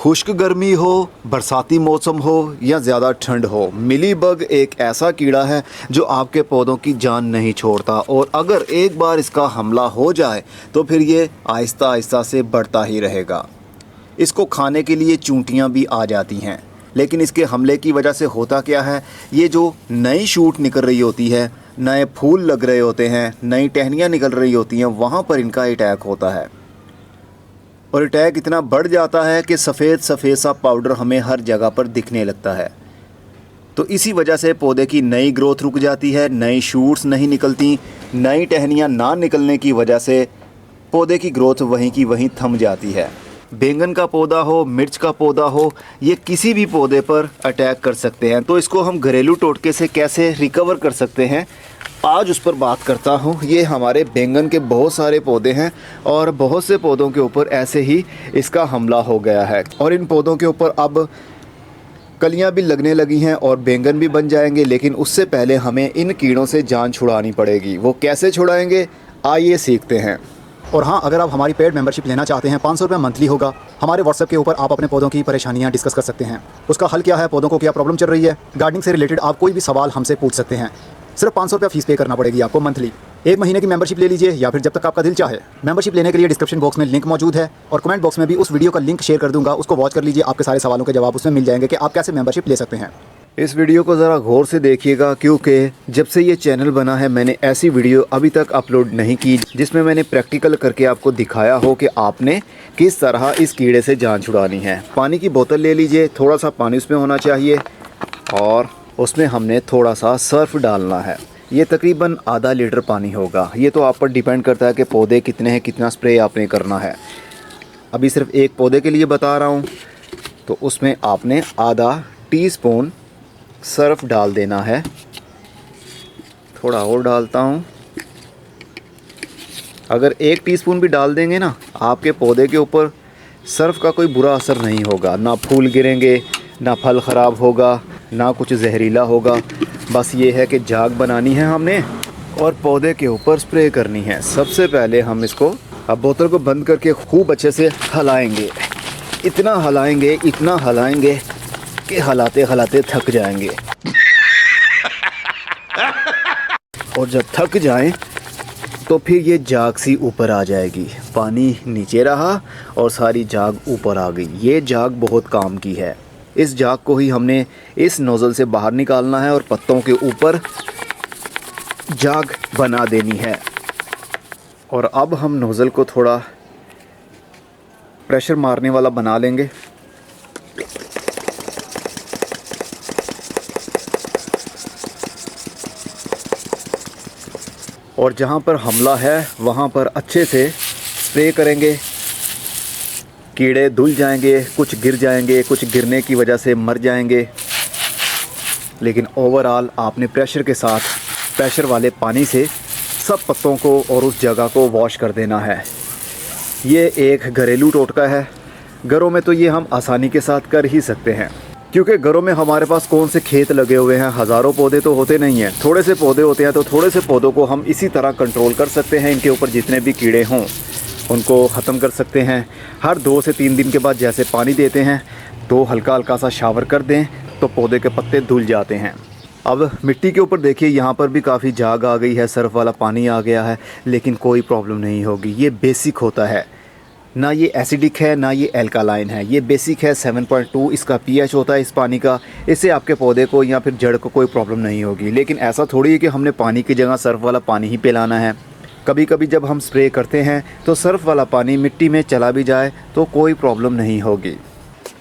खुश्क गर्मी हो, बरसाती मौसम हो या ज़्यादा ठंड हो, मिलीबग एक ऐसा कीड़ा है जो आपके पौधों की जान नहीं छोड़ता और अगर एक बार इसका हमला हो जाए तो फिर ये आहिस्ता आहिस्ता से बढ़ता ही रहेगा। इसको खाने के लिए चूंटियाँ भी आ जाती हैं, लेकिन इसके हमले की वजह से होता क्या है, ये जो नई शूट निकल रही होती है, नए फूल लग रहे होते हैं, नई टहनियाँ निकल रही होती हैं, वहाँ पर इनका अटैक होता है और अटैक इतना बढ़ जाता है कि सफ़ेद सफ़ेद सा पाउडर हमें हर जगह पर दिखने लगता है। तो इसी वजह से पौधे की नई ग्रोथ रुक जाती है, नई शूट्स नहीं निकलती, नई टहनियाँ ना निकलने की वजह से पौधे की ग्रोथ वहीं की वहीं थम जाती है। बैंगन का पौधा हो, मिर्च का पौधा हो, ये किसी भी पौधे पर अटैक कर सकते हैं। तो इसको हम घरेलू टोटके से कैसे रिकवर कर सकते हैं, आज उस पर बात करता हूँ। ये हमारे बैंगन के बहुत सारे पौधे हैं और बहुत से पौधों के ऊपर ऐसे ही इसका हमला हो गया है और इन पौधों के ऊपर अब कलियाँ भी लगने लगी हैं और बैंगन भी बन जाएंगे। लेकिन उससे पहले हमें इन कीड़ों से जान छुड़ानी पड़ेगी। वो कैसे छुड़ाएंगे, आइए सीखते हैं। और हाँ, अगर आप हमारी पेड मेंबरशिप लेना चाहते हैं, 500 रुपये मंथली होगा। हमारे व्हाट्सएप के ऊपर आप अपने पौधों की परेशानियां डिस्कस कर सकते हैं। उसका हल क्या है, पौधों को क्या प्रॉब्लम चल रही है, गार्डनिंग से रिलेटेड आप कोई भी सवाल हमसे पूछ सकते हैं। सिर्फ 500 रुपये फीस पे करना पड़ेगी आपको मंथली। 1 महीने की मेंबरशिप ले लीजिए या फिर जब तक आपका दिल चाहे। मेंबरशिप लेने के लिए डिस्क्रिप्शन बॉक्स में लिंक मौजूद है और कमेंट बॉक्स में भी उस वीडियो का लिंक शेयर कर दूंगा। उसको वॉच कर लीजिए, आपके सारे सवालों के जवाब उसमें मिल जाएंगे कि आप कैसे मेंबरशिप ले सकते हैं। इस वीडियो को ज़रा गौर से देखिएगा, क्योंकि जब से ये चैनल बना है मैंने ऐसी वीडियो अभी तक अपलोड नहीं की जिसमें मैंने प्रैक्टिकल करके आपको दिखाया हो कि आपने किस तरह इस कीड़े से जान छुड़ानी है। पानी की बोतल ले लीजिए, थोड़ा सा पानी उसमें होना चाहिए और उसमें हमने थोड़ा सा सर्फ डालना है। ये तकरीबन आधा लीटर पानी होगा। ये तो आप पर डिपेंड करता है कि पौधे कितने हैं, कितना स्प्रे आपने करना है। अभी सिर्फ एक पौधे के लिए बता रहा हूँ, तो उसमें आपने आधा टीस्पून सर्फ डाल देना है। थोड़ा और डालता हूँ। अगर 1 टीस्पून भी डाल देंगे ना, आपके पौधे के ऊपर सर्फ का कोई बुरा असर नहीं होगा। ना फूल गिरेंगे, ना फल ख़राब होगा, ना कुछ जहरीला होगा। बस ये है कि जाग बनानी है हमने और पौधे के ऊपर स्प्रे करनी है। सबसे पहले हम इसको अब बोतल को बंद करके खूब अच्छे से हिलाएंगे। इतना हिलाएंगे कि हिलाते हिलाते थक जाएंगे और जब थक जाएं तो फिर ये जाग सी ऊपर आ जाएगी। पानी नीचे रहा और सारी जाग ऊपर आ गई। ये जाग बहुत काम की है। इस जाग को ही हमने इस नोज़ल से बाहर निकालना है और पत्तों के ऊपर जाग बना देनी है। और अब हम नोज़ल को थोड़ा प्रेशर मारने वाला बना लेंगे। और जहाँ पर हमला है वहाँ पर अच्छे से स्प्रे करेंगे। कीड़े धुल जाएंगे, कुछ गिर जाएंगे, कुछ गिरने की वजह से मर जाएंगे, लेकिन ओवरऑल आपने प्रेशर के साथ, प्रेशर वाले पानी से सब पत्तों को और उस जगह को वॉश कर देना है। ये एक घरेलू टोटका है। घरों में तो ये हम आसानी के साथ कर ही सकते हैं, क्योंकि घरों में हमारे पास कौन से खेत लगे हुए हैं, हज़ारों पौधे तो होते नहीं हैं। थोड़े से पौधे होते हैं, तो थोड़े से पौधों को हम इसी तरह कंट्रोल कर सकते हैं। इनके ऊपर जितने भी कीड़े हों उनको ख़त्म कर सकते हैं। हर 2 से 3 दिन के बाद जैसे पानी देते हैं तो हल्का हल्का सा शावर कर दें तो पौधे के पत्ते धुल जाते हैं। अब मिट्टी के ऊपर देखिए, यहाँ पर भी काफ़ी जाग आ गई है, सर्फ वाला पानी आ गया है, लेकिन कोई प्रॉब्लम नहीं होगी। ये बेसिक होता है, ना ये एसिडिक है ना ये एल्कालाइन है। ये बेसिक है, 7.2 इसका pH होता है इस पानी का। इससे आपके पौधे को या फिर जड़ को कोई प्रॉब्लम नहीं होगी। लेकिन ऐसा थोड़ी है कि हमने पानी की जगह सर्फ वाला पानी ही पिलाना है। कभी कभी जब हम स्प्रे करते हैं तो सर्फ वाला पानी मिट्टी में चला भी जाए तो कोई प्रॉब्लम नहीं होगी।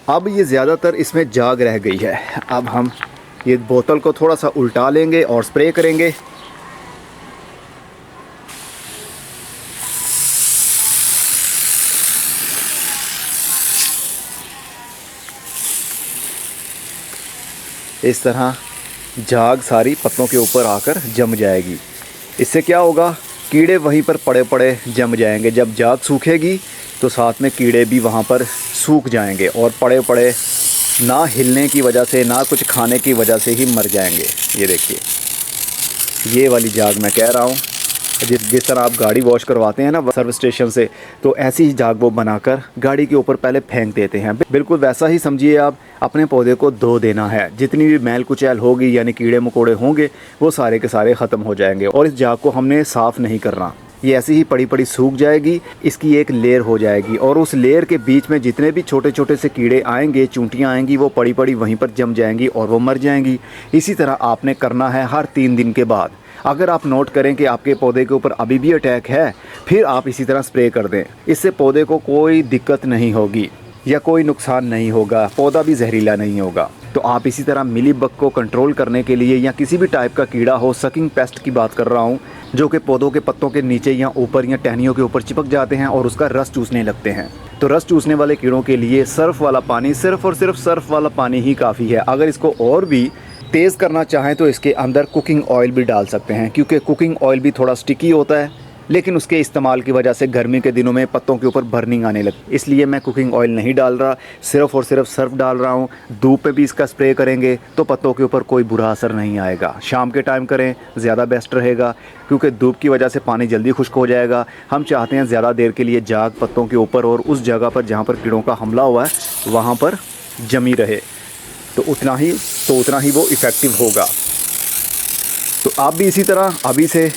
अब ये ज़्यादातर इसमें जाग रह गई है। अब हम ये बोतल को थोड़ा सा उल्टा लेंगे और स्प्रे करेंगे। इस तरह जाग सारी पत्तों के ऊपर आकर जम जाएगी। इससे क्या होगा, कीड़े वहीं पर पड़े पड़े जम जाएंगे। जब जाग सूखेगी तो साथ में कीड़े भी वहाँ पर सूख जाएंगे और पड़े पड़े ना हिलने की वजह से, ना कुछ खाने की वजह से ही मर जाएंगे। ये देखिए, ये वाली जाग मैं कह रहा हूँ, जिस तरह आप गाड़ी वॉश करवाते हैं ना सर्विस स्टेशन से, तो ऐसी ही झाग वो बनाकर गाड़ी के ऊपर पहले फेंक देते हैं। बिल्कुल वैसा ही समझिए आप, अपने पौधे को धो देना है। जितनी भी मैल कुचैल होगी यानी कीड़े मकोड़े होंगे वो सारे के सारे ख़त्म हो जाएंगे। और इस झाग को हमने साफ़ नहीं करना, ये ऐसे ही पड़ी पड़ी सूख जाएगी, इसकी एक लेयर हो जाएगी और उस लेयर के बीच में जितने भी छोटे छोटे से कीड़े आएंगे, चूंटियाँ आएंगी, वो पड़ी पड़ी वहीं पर जम जाएंगी और वो मर जाएंगी। इसी तरह आपने करना है हर 3 दिन के बाद। अगर आप नोट करें कि आपके पौधे के ऊपर अभी भी अटैक है, फिर आप इसी तरह स्प्रे कर दें। इससे पौधे को कोई दिक्कत नहीं होगी या कोई नुकसान नहीं होगा, पौधा भी जहरीला नहीं होगा। तो आप इसी तरह मिलीबग को कंट्रोल करने के लिए या किसी भी टाइप का कीड़ा हो, सकिंग पेस्ट की बात कर रहा हूँ, जो कि पौधों के पत्तों के नीचे या ऊपर या टहनियों के ऊपर चिपक जाते हैं और उसका रस चूसने लगते हैं। तो रस चूसने वाले कीड़ों के लिए सर्फ वाला पानी, सिर्फ और सिर्फ सर्फ वाला पानी ही काफ़ी है। अगर इसको और भी तेज़ करना चाहें तो इसके अंदर कुकिंग ऑयल भी डाल सकते हैं, क्योंकि कुकिंग ऑयल भी थोड़ा स्टिकी होता है, लेकिन उसके इस्तेमाल की वजह से गर्मी के दिनों में पत्तों के ऊपर बर्निंग आने लगती। इसलिए मैं कुकिंग ऑयल नहीं डाल रहा, सिर्फ और सिर्फ सर्फ डाल रहा हूँ। धूप में भी इसका स्प्रे करेंगे तो पत्तों के ऊपर कोई बुरा असर नहीं आएगा। शाम के टाइम करें ज़्यादा बेस्ट रहेगा, क्योंकि धूप की वजह से पानी जल्दी खुश्क हो जाएगा। हम चाहते हैं ज़्यादा देर के लिए झाग पत्तों के ऊपर और उस जगह पर जहाँ पर कीड़ों का हमला हुआ है वहाँ पर जमी रहे, तो उतना ही वो इफ़ेक्टिव होगा। तो आप भी इसी तरह अभी से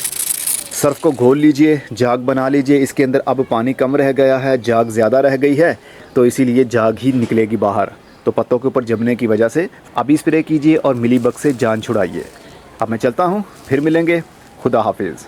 सर्फ को घोल लीजिए, झाग बना लीजिए। इसके अंदर अब पानी कम रह गया है, झाग ज़्यादा रह गई है, तो इसीलिए झाग ही निकलेगी बाहर। तो पत्तों के ऊपर जमने की वजह से अभी स्प्रे कीजिए और मिलीबग से जान छुड़ाइए। अब मैं चलता हूँ, फिर मिलेंगे। खुदा हाफिज़।